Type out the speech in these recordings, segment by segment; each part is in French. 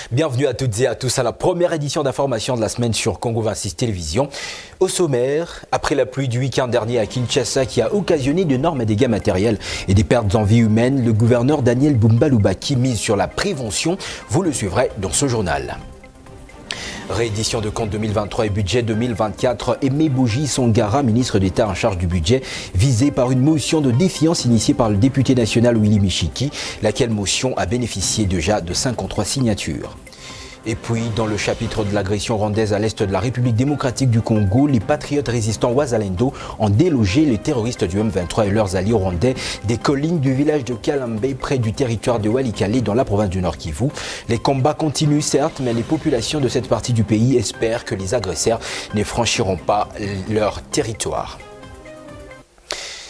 Bienvenue à toutes et à tous à la première édition d'information de la semaine sur Congo 26 Télévision. Au sommaire, après la pluie du week-end dernier à Kinshasa qui a occasionné d'énormes dégâts matériels et des pertes en vie humaine, le gouverneur Daniel Bumba-Lubaki mise sur la prévention. Vous le suivrez dans ce journal. Réédition de compte 2023 et budget 2024, Aimé Boji Songara, ministre d'État en charge du budget, visé par une motion de défiance initiée par le député national Willy Michiki, laquelle motion a bénéficié déjà de 53 signatures. Et puis, dans le chapitre de l'agression rwandaise à l'est de la République démocratique du Congo, les patriotes résistants Wazalendo ont délogé les terroristes du M23 et leurs alliés rwandais des collines du village de Kalembe, près du territoire de Walikale, dans la province du Nord Kivu. Les combats continuent, certes, mais les populations de cette partie du pays espèrent que les agresseurs ne franchiront pas leur territoire.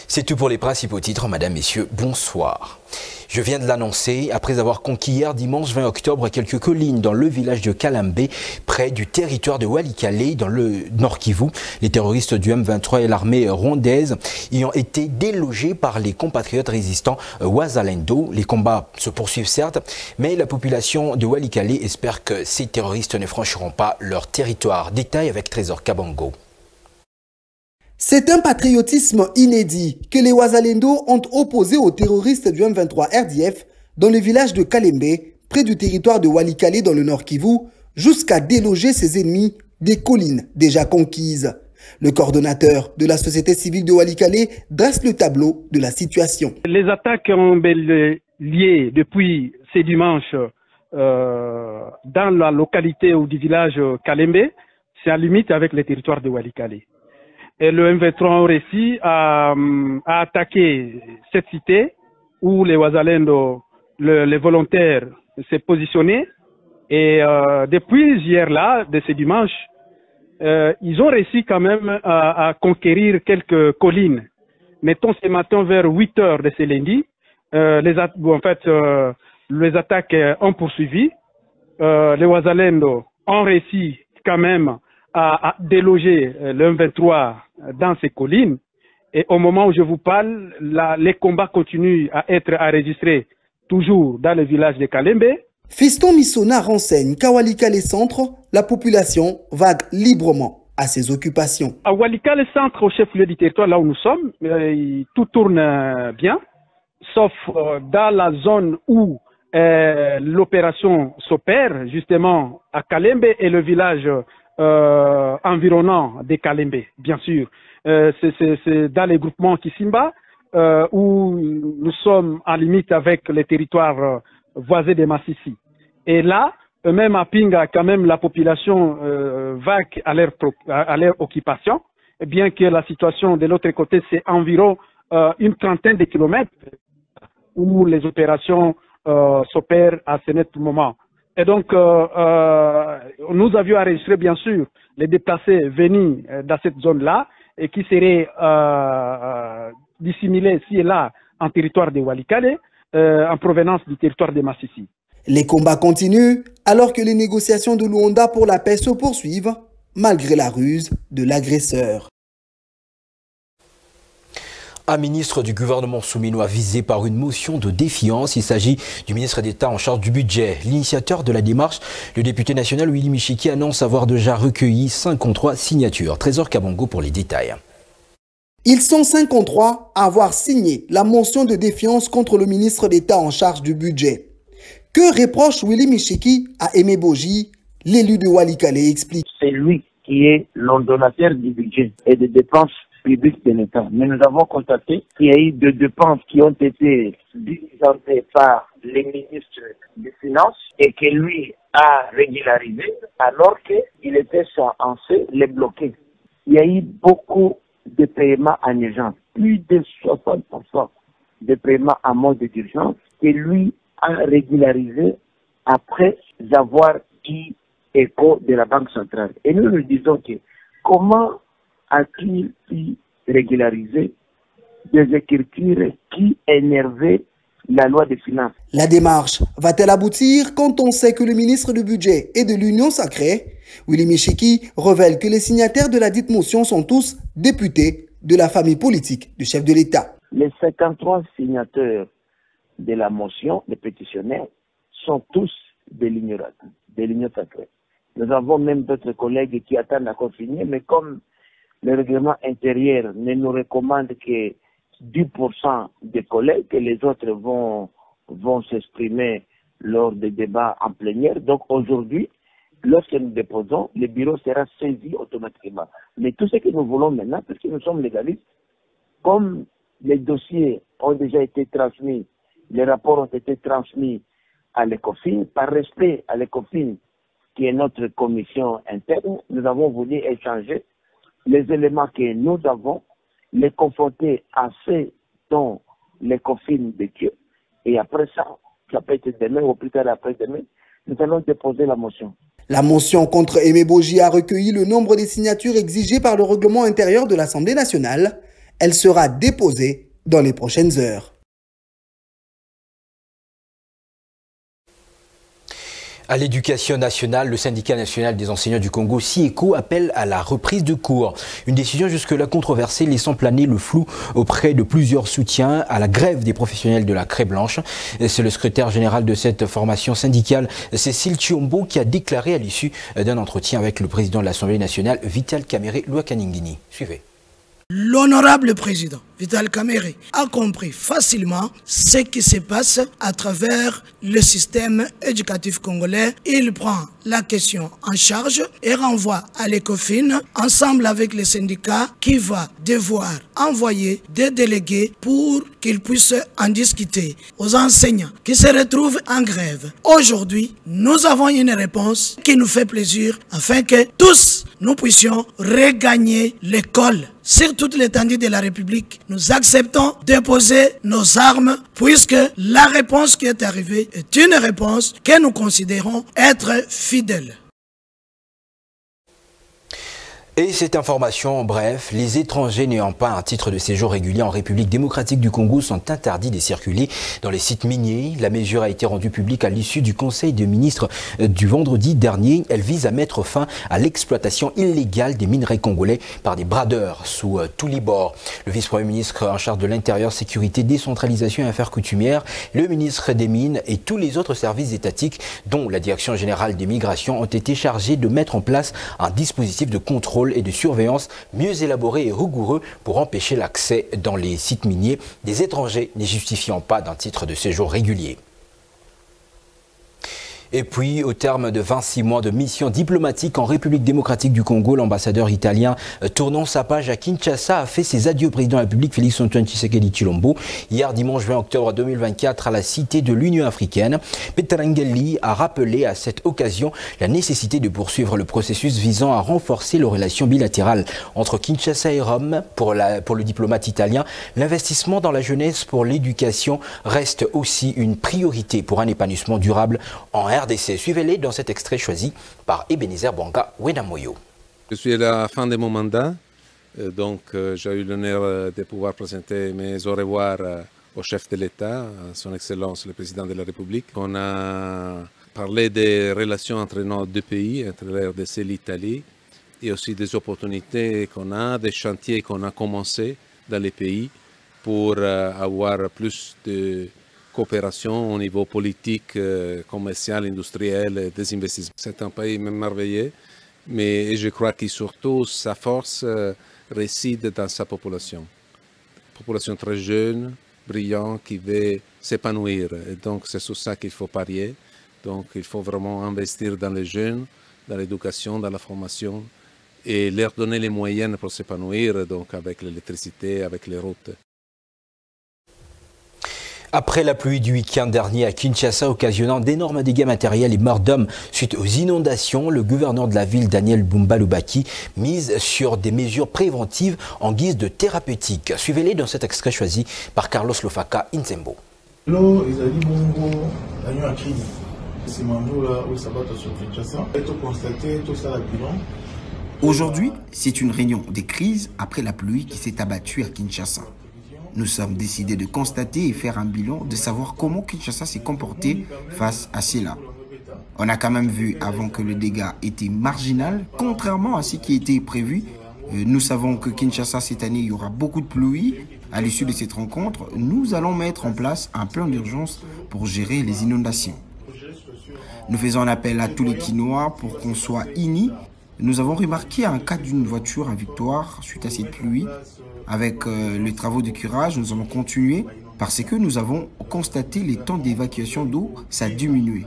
C'est tout pour les principaux titres. Madame, Messieurs, bonsoir. Je viens de l'annoncer, après avoir conquis hier dimanche 20 octobre quelques collines dans le village de Kalembe, près du territoire de Walikale, dans le Nord Kivu. Les terroristes du M23 et l'armée rwandaise y ont été délogés par les compatriotes résistants Wazalendo. Les combats se poursuivent certes, mais la population de Walikale espère que ces terroristes ne franchiront pas leur territoire. Détail avec Trésor Kabango. C'est un patriotisme inédit que les Wazalendo ont opposé aux terroristes du M23 RDF dans le village de Kalembe, près du territoire de Walikale dans le Nord Kivu, jusqu'à déloger ses ennemis des collines déjà conquises. Le coordonnateur de la société civile de Walikale dresse le tableau de la situation. Les attaques ont lié depuis ce dimanche dans la localité ou du village Kalembe, c'est à limite avec le territoire de Walikale. Et le M23 a réussi à attaquer cette cité où les Wazalendo, les volontaires, s'est positionné. Et depuis hier là, de ce dimanche, ils ont réussi quand même à conquérir quelques collines. Mettons ce matin vers 8 heures de ce lundi, les attaques ont poursuivi. Les Wazalendo ont réussi quand même à déloger le M23 dans ces collines. Et au moment où je vous parle, les combats continuent à être enregistrés toujours dans le village de Kalembe. Fiston Missona renseigne qu'à Walikale Centre, la population vague librement à ses occupations. À Walikale Centre, au chef-lieu du territoire, là où nous sommes, tout tourne bien, sauf dans la zone où l'opération s'opère, justement à Kalembe et le village environnant des Kalembe, bien sûr. C'est dans les groupements Kisimba où nous sommes en limite avec les territoires voisins de Massissi. Et là, même à Pinga, quand même, la population vague à leur occupation, bien que la situation de l'autre côté, c'est environ une trentaine de kilomètres où les opérations s'opèrent à ce net moment. Et donc, nous avions enregistré, bien sûr, les déplacés venus dans cette zone-là et qui seraient dissimulés ici et là en territoire de Walikale, en provenance du territoire de Massissi. Les combats continuent alors que les négociations de Luanda pour la paix se poursuivent, malgré la ruse de l'agresseur. Un ministre du gouvernement souminois visé par une motion de défiance. Il s'agit du ministre d'État en charge du budget. L'initiateur de la démarche, le député national Willy Michiki, annonce avoir déjà recueilli 53 signatures. Trésor Kabango pour les détails. Ils sont 53 à avoir signé la motion de défiance contre le ministre d'État en charge du budget. Que reproche Willy Michiki à Aimé Boji, l'élu de Walikale explique. C'est lui qui est l'ordonnateur du budget et des dépenses publiques de l'État. Mais nous avons constaté qu'il y a eu des dépenses qui ont été diligentées par les ministres des Finances et que lui a régularisé alors qu'il était censé les bloquer. Il y a eu beaucoup de paiements en urgence, plus de 60% de paiements en mode d'urgence que lui a régularisé après avoir eu écho de la Banque centrale. Et nous nous disons que comment a-t-il pu régulariser des écritures qui énervaient la loi des finances? La démarche va-t-elle aboutir quand on sait que le ministre du Budget et de l'Union sacrée, Willy Michiki, révèle que les signataires de la dite motion sont tous députés de la famille politique du chef de l'État? Les 53 signataires de la motion, les pétitionnaires, sont tous de de l'Union sacrée. Nous avons même d'autres collègues qui attendent la consigne, mais comme le règlement intérieur ne nous recommande que 10% des collègues, que les autres vont s'exprimer lors des débats en plénière. Donc aujourd'hui, lorsque nous déposons, le bureau sera saisi automatiquement. Mais tout ce que nous voulons maintenant, parce que nous sommes légalistes, comme les dossiers ont déjà été transmis, les rapports ont été transmis à l'ECOFIN, par respect à l'ECOFIN, qui est notre commission interne, nous avons voulu échanger les éléments que nous avons, les confronter à ceux dont l'ECOFIN de Dieu, et après ça peut être demain ou plus tard après-demain, nous allons déposer la motion. La motion contre Aimé Boji a recueilli le nombre des signatures exigées par le règlement intérieur de l'Assemblée nationale. Elle sera déposée dans les prochaines heures. À l'éducation nationale, le syndicat national des enseignants du Congo, SIECO, appelle à la reprise de cours. Une décision jusque-là controversée, laissant planer le flou auprès de plusieurs soutiens à la grève des professionnels de la Craie Blanche. C'est le secrétaire général de cette formation syndicale, Cécile Chiombo, qui a déclaré à l'issue d'un entretien avec le président de l'Assemblée nationale, Vital Kamerhe Lwakaningini. Suivez. L'honorable président Vital Kamerhe a compris facilement ce qui se passe à travers le système éducatif congolais. Il prend la question en charge et renvoie à l'ECOFIN ensemble avec les syndicats qui va devoir envoyer des délégués pour qu'ils puissent en discuter aux enseignants qui se retrouvent en grève. Aujourd'hui, nous avons une réponse qui nous fait plaisir afin que tous nous puissions regagner l'école. Sur toute l'étendue de la République, nous acceptons de poser nos armes puisque la réponse qui est arrivée est une réponse que nous considérons être fidèle. Et cette information, bref, les étrangers n'ayant pas un titre de séjour régulier en République démocratique du Congo sont interdits de circuler dans les sites miniers. La mesure a été rendue publique à l'issue du Conseil des ministres du vendredi dernier. Elle vise à mettre fin à l'exploitation illégale des minerais congolais par des bradeurs sous tous les bords. Le vice-premier ministre en charge de l'Intérieur, Sécurité, Décentralisation et Affaires coutumières, le ministre des Mines et tous les autres services étatiques, dont la Direction générale des migrations, ont été chargés de mettre en place un dispositif de contrôle et de surveillance mieux élaboré et rigoureux pour empêcher l'accès dans les sites miniers des étrangers ne justifiant pas d'un titre de séjour régulier. Et puis, au terme de 26 mois de mission diplomatique en République démocratique du Congo, l'ambassadeur italien tournant sa page à Kinshasa a fait ses adieux au président de la République Félix-Antoine Tshisekedi Tshilombo. Hier, dimanche 20 octobre 2024, à la Cité de l'Union africaine, Petarangeli a rappelé à cette occasion la nécessité de poursuivre le processus visant à renforcer les relations bilatérales entre Kinshasa et Rome. Pour le diplomate italien, l'investissement dans la jeunesse pour l'éducation reste aussi une priorité pour un épanouissement durable en RDC. Suivez-les dans cet extrait choisi par Ebenezer Bwanga Wenamoyo. Je suis à la fin de mon mandat, donc j'ai eu l'honneur de pouvoir présenter mes au revoir au chef de l'État, à son Excellence le Président de la République. On a parlé des relations entre nos deux pays, entre la RDC et l'Italie, et aussi des opportunités qu'on a, des chantiers qu'on a commencés dans les pays pour avoir plus de coopération au niveau politique, commercial, industriel, des investissements. C'est un pays merveilleux, mais je crois que surtout sa force réside dans sa population. Population très jeune, brillante, qui veut s'épanouir. Et donc c'est sur ça qu'il faut parier. Donc il faut vraiment investir dans les jeunes, dans l'éducation, dans la formation, et leur donner les moyens pour s'épanouir, donc avec l'électricité, avec les routes. Après la pluie du week-end dernier à Kinshasa, occasionnant d'énormes dégâts matériels et morts d'hommes suite aux inondations, le gouverneur de la ville, Daniel Bumba Lubaki, mise sur des mesures préventives en guise de thérapeutique. Suivez-les dans cet extrait choisi par Carlos Lofaka Inzembo. Aujourd'hui, c'est une réunion des crises après la pluie qui s'est abattue à Kinshasa. Nous sommes décidés de constater et faire un bilan, de savoir comment Kinshasa s'est comporté face à cela. On a quand même vu avant que le dégât était marginal, contrairement à ce qui était prévu. Nous savons que Kinshasa, cette année, il y aura beaucoup de pluie. À l'issue de cette rencontre, nous allons mettre en place un plan d'urgence pour gérer les inondations. Nous faisons un appel à tous les Quinois pour qu'on soit unis. Nous avons remarqué un cas d'une voiture à Victoire suite à cette pluie. Avec les travaux de curage, nous allons continuer parce que nous avons constaté les temps d'évacuation d'eau, ça a diminué.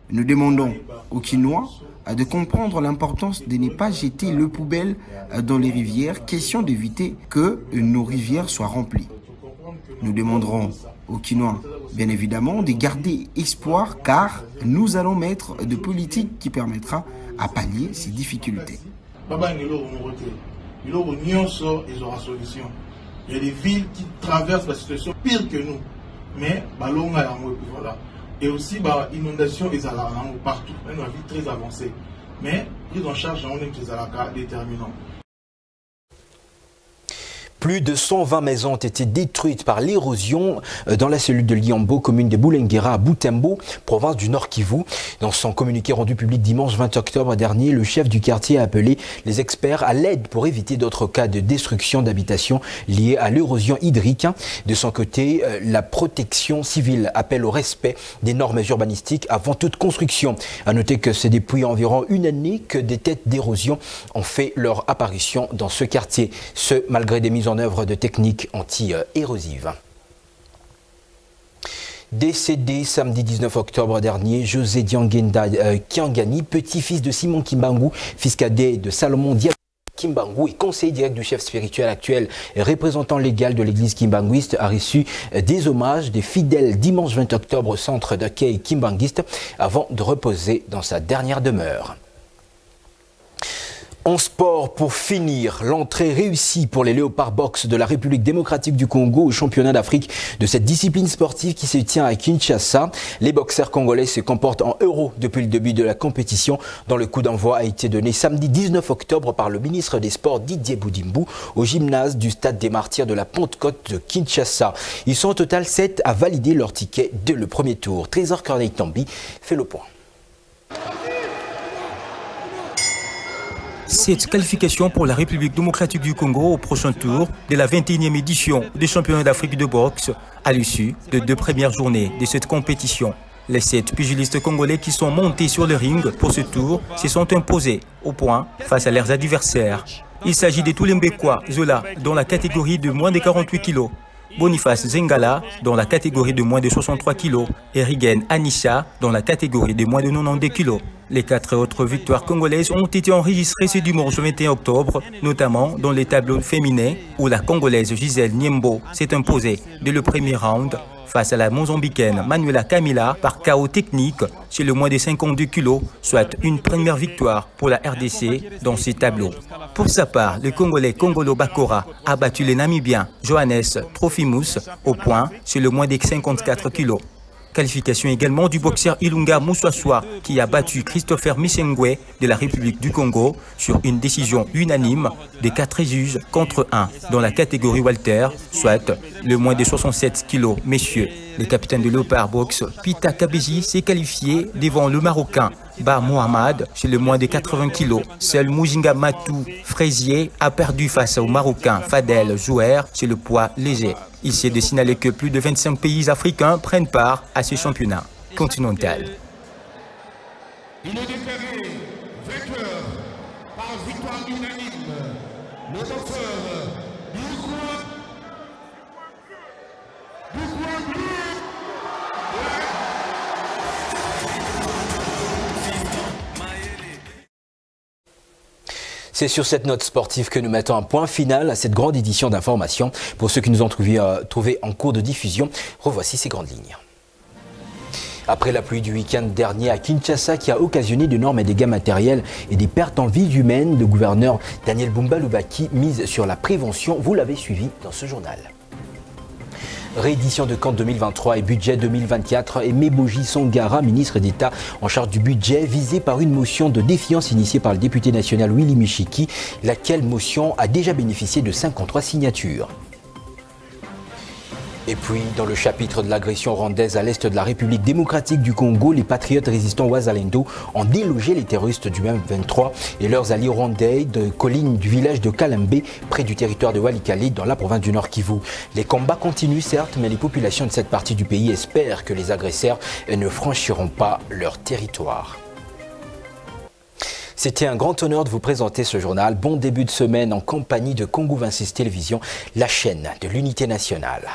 Nous demandons aux Quinois de comprendre l'importance de ne pas jeter le poubelle dans les rivières, question d'éviter que nos rivières soient remplies. Nous demanderons aux Quinois, bien évidemment, de garder espoir car nous allons mettre de politiques qui permettra à pallier ces difficultés. Il y aura solution. Il y a des villes qui traversent la situation pire que nous. Mais voilà. Et aussi, inondation et partout. On a une vie très avancée. Mais prise en charge, on est déterminant. Plus de 120 maisons ont été détruites par l'érosion dans la cellule de Liambo, commune de Boulenguera à Boutembo, province du Nord Kivu. Dans son communiqué rendu public dimanche 20 octobre dernier, le chef du quartier a appelé les experts à l'aide pour éviter d'autres cas de destruction d'habitations liées à l'érosion hydrique. De son côté, la protection civile appelle au respect des normes urbanistiques avant toute construction. À noter que c'est depuis environ une année que des têtes d'érosion ont fait leur apparition dans ce quartier. Ce, malgré des mises en œuvre de techniques anti-érosives. Décédé samedi 19 octobre dernier, José Diangenda Kiangani, petit-fils de Simon Kimbangu, fils cadet de Salomon Dia Kimbangu et conseiller direct du chef spirituel actuel et représentant légal de l'église kimbanguiste, a reçu des hommages des fidèles dimanche 20 octobre au centre d'accueil kimbanguiste avant de reposer dans sa dernière demeure. En sport, pour finir, l'entrée réussie pour les Léopards Box de la République démocratique du Congo au championnat d'Afrique de cette discipline sportive qui se tient à Kinshasa. Les boxeurs congolais se comportent en héros depuis le début de la compétition, dont le coup d'envoi a été donné samedi 19 octobre par le ministre des Sports Didier Boudimbu au gymnase du Stade des Martyrs de la Pentecôte de Kinshasa. Ils sont au total 7 à valider leur ticket dès le premier tour. Trésor Corneille Tambi fait le point. Cette qualification pour la République démocratique du Congo au prochain tour de la 21e édition des championnats d'Afrique de boxe à l'issue de 2 premières journées de cette compétition. Les 7 pugilistes congolais qui sont montés sur le ring pour ce tour se sont imposés au point face à leurs adversaires. Il s'agit de Toulimbekwa Zola dans la catégorie de moins de 48 kg, Boniface Zengala dans la catégorie de moins de 63 kg et Rigen Anisha dans la catégorie de moins de 92 kg. Les 4 autres victoires congolaises ont été enregistrées ce dimanche 21 octobre, notamment dans les tableaux féminins où la Congolaise Gisèle Niembo s'est imposée dès le premier round face à la Mozambicaine Manuela Camila par KO technique sur le moins de 52 kg, soit une première victoire pour la RDC dans ces tableaux. Pour sa part, le Congolais Kongolo Bakora a battu le Namibien Johannes Trofimus au point sur le moins de 54 kg. Qualification également du boxeur Ilunga Moussouassoua qui a battu Christopher Missengwe de la République du Congo sur une décision unanime des 4 juges contre 1 dans la catégorie Walter, soit le moins de 67 kg messieurs. Le capitaine de Léopard Box, Pita Kabeji, s'est qualifié devant le Marocain Ba Mohamed chez le moins de 80 kg. Seul Mujinga Matou Fraisier a perdu face au Marocain Fadel Jouer chez le poids léger. Il s'est de signaler que plus de 25 pays africains prennent part à ce championnat continental. Il est déclaré vainqueur par victoire unanime. Le boxeur C'est sur cette note sportive que nous mettons un point final à cette grande édition d'information. Pour ceux qui nous ont trouvés en cours de diffusion, revoici ces grandes lignes. Après la pluie du week-end dernier à Kinshasa qui a occasionné d'énormes dégâts matériels et des pertes en vie humaine, le gouverneur Daniel Bumba Lubaki mise sur la prévention. Vous l'avez suivi dans ce journal. Réédition de compte 2023 et budget 2024 et Meboji Songara, ministre d'État en charge du budget, visé par une motion de défiance initiée par le député national Willy Michiki, laquelle motion a déjà bénéficié de 53 signatures. Et puis, dans le chapitre de l'agression rwandaise à l'est de la République démocratique du Congo, les patriotes résistants Wazalendo ont délogé les terroristes du M23 et leurs alliés rwandais de collines du village de Kalembe, près du territoire de Walikale, dans la province du Nord Kivu. Les combats continuent certes, mais les populations de cette partie du pays espèrent que les agresseurs ne franchiront pas leur territoire. C'était un grand honneur de vous présenter ce journal. Bon début de semaine en compagnie de Congo 26 Télévision, la chaîne de l'unité nationale.